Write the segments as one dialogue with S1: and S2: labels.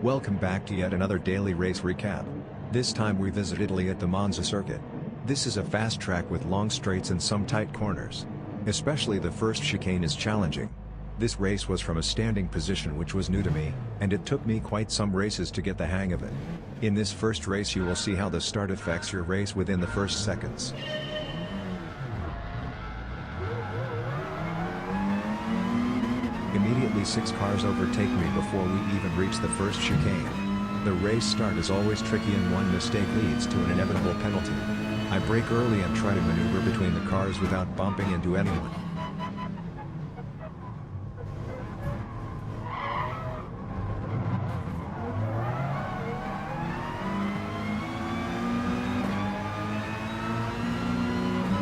S1: Welcome back to yet another daily race recap. This time we visit Italy at the Monza circuit. This is a fast track with long straights and some tight corners. Especially the first chicane is challenging. This race was from a standing position which was new to me, and it took me quite some races to get the hang of it. In this first race you will see how the start affects your race within the first seconds. Immediately 6 cars overtake me before we even reach the first chicane. The race start is always tricky and one mistake leads to an inevitable penalty. I brake early and try to maneuver between the cars without bumping into anyone.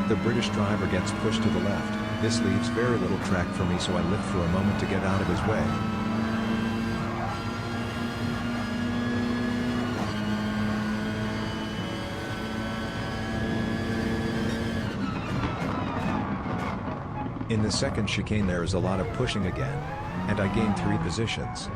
S1: The British driver gets pushed to the left. This leaves very little track for me, so I lift for a moment to get out of his way. In the second chicane there is a lot of pushing again, and I gain 3 positions.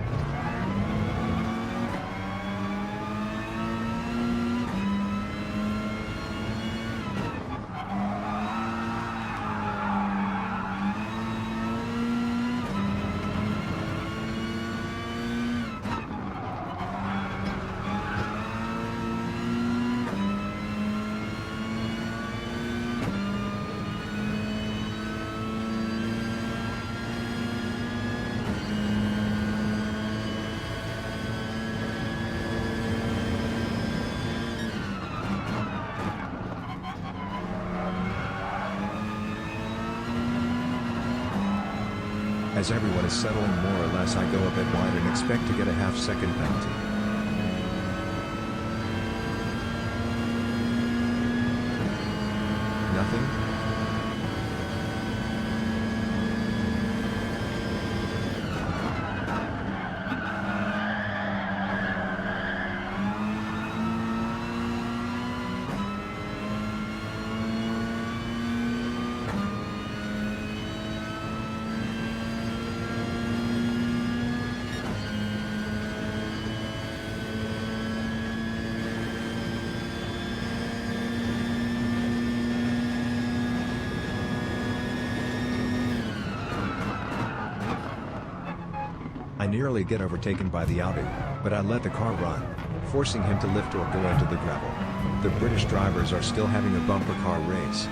S1: As everyone is settling more or less, I go a bit wide and expect to get a half-second penalty. Nothing? I nearly get overtaken by the Audi, but I let the car run, forcing him to lift or go into the gravel. The British drivers are still having a bumper car race.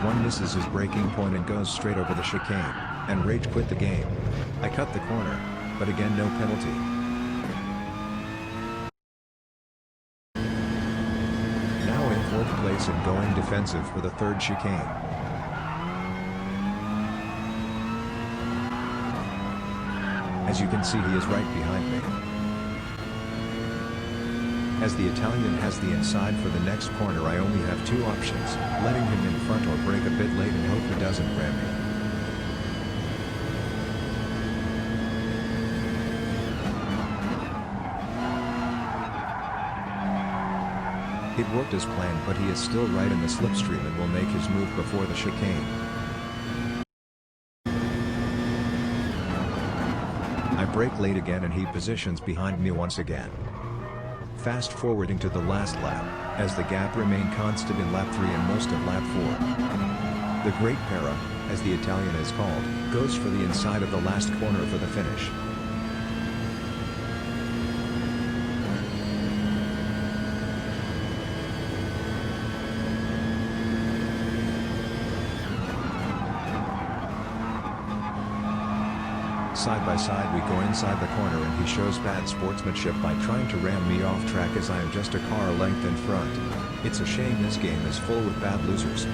S1: One misses his braking point and goes straight over the chicane, and rage quit the game. I cut the corner, but again no penalty. Now in 4th place and going defensive for the 3rd chicane. As you can see, he is right behind me. As the Italian has the inside for the next corner, I only have 2 options, letting him in front or brake a bit late and hope he doesn't ram me. It worked as planned, but he is still right in the slipstream and will make his move before the chicane. I brake late again and he positions behind me once again. Fast forwarding to the last lap, as the gap remained constant in lap 3 and most of lap 4. The Great Para, as the Italian is called, goes for the inside of the last corner for the finish. Side by side we go inside the corner and he shows bad sportsmanship by trying to ram me off track as I am just a car length in front. It's a shame this game is full with bad losers.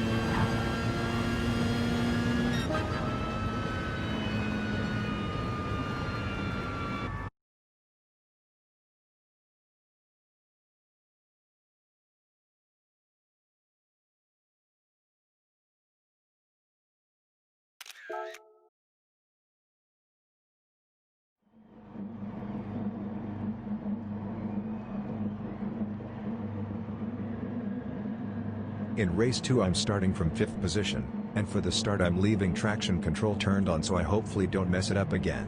S1: In race 2 I'm starting from 5th position, and for the start I'm leaving traction control turned on so I hopefully don't mess it up again.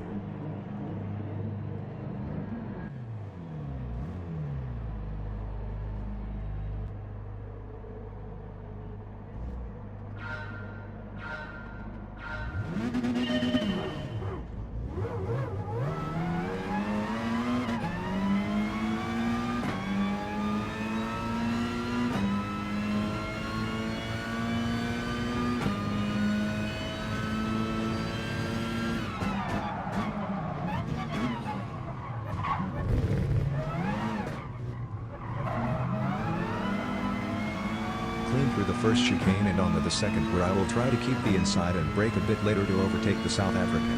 S1: Clean through the first chicane and onto the second, where I will try to keep the inside and brake a bit later to overtake the South African.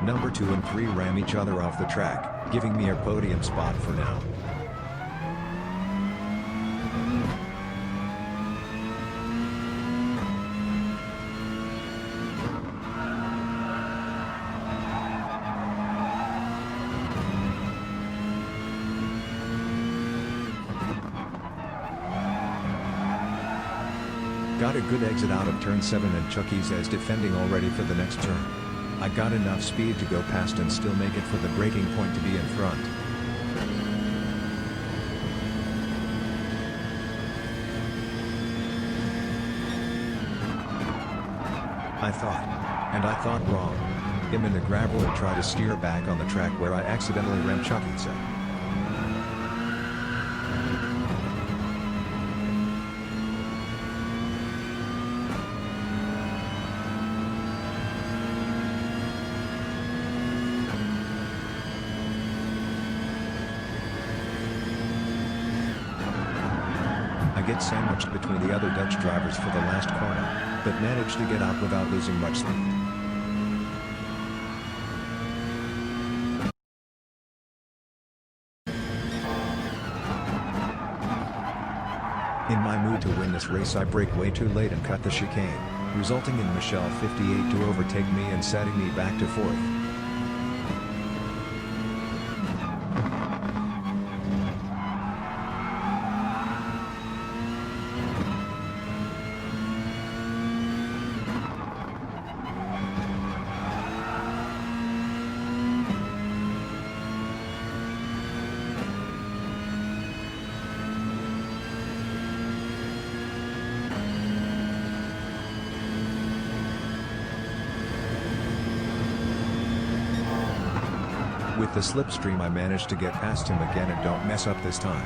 S1: Number 2 and 3 ram each other off the track, giving me a podium spot for now. Got a good exit out of turn 7 and Chucky's as defending already for the next turn. I got enough speed to go past and still make it for the braking point to be in front. I thought wrong. Him in the gravel and try to steer back on the track where I accidentally rammed Chucky's. I get sandwiched between the other Dutch drivers for the last corner, but managed to get out without losing much speed. In my mood to win this race I brake way too late and cut the chicane, resulting in Michelle 58 to overtake me and setting me back to 4th. With the slipstream I managed to get past him again and don't mess up this time.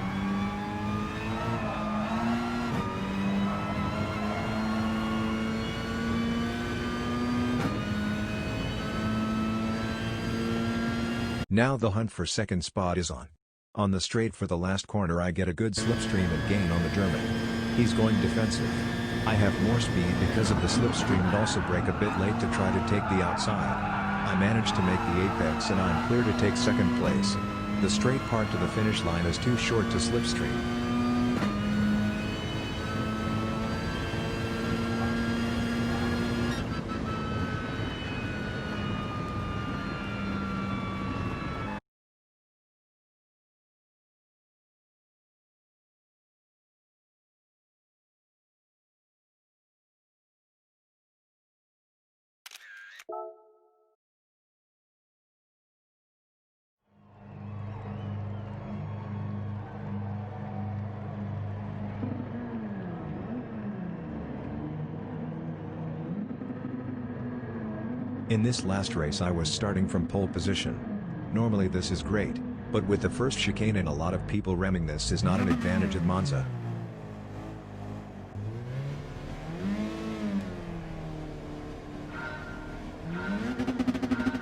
S1: Now the hunt for second spot is on. On the straight for the last corner I get a good slipstream and gain on the German. He's going defensive. I have more speed because of the slipstream and also brake a bit late to try to take the outside. I managed to make the apex and I'm clear to take second place. The straight part to the finish line is too short to slipstream. In this last race I was starting from pole position. Normally this is great, but with the first chicane and a lot of people ramming, this is not an advantage at Monza.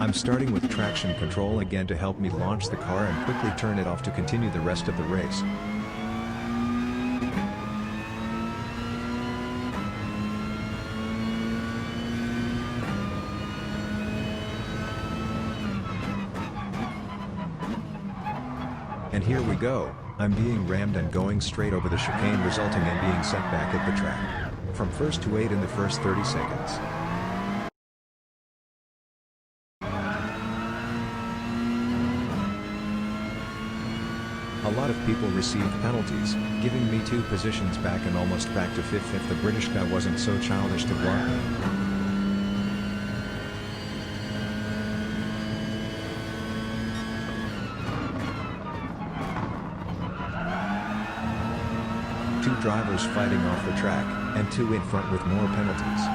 S1: I'm starting with traction control again to help me launch the car and quickly turn it off to continue the rest of the race. And here we go, I'm being rammed and going straight over the chicane, resulting in being set back at the track. From first to 8 in the first 30 seconds. A lot of people received penalties, giving me 2 positions back and almost back to 5th if the British guy wasn't so childish to block me. Two drivers fighting off the track, and 2 in front with more penalties.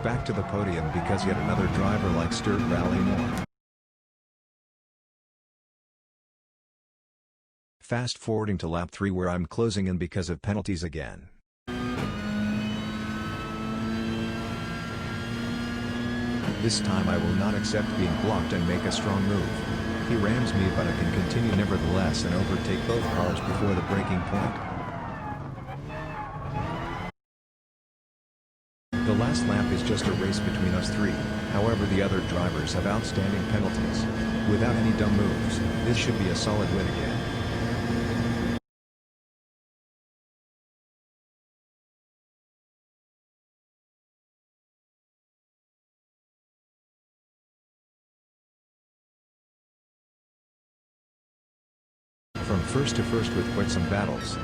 S1: Back to the podium because yet another driver likes dirt rally more. Fast forwarding to lap 3 where I'm closing in because of penalties again. This time I will not accept being blocked and make a strong move. He rams me but I can continue nevertheless and overtake both cars before the braking point. The last lap is just a race between us 3, however the other drivers have outstanding penalties. Without any dumb moves, this should be a solid win again. From first to first with quite some battles.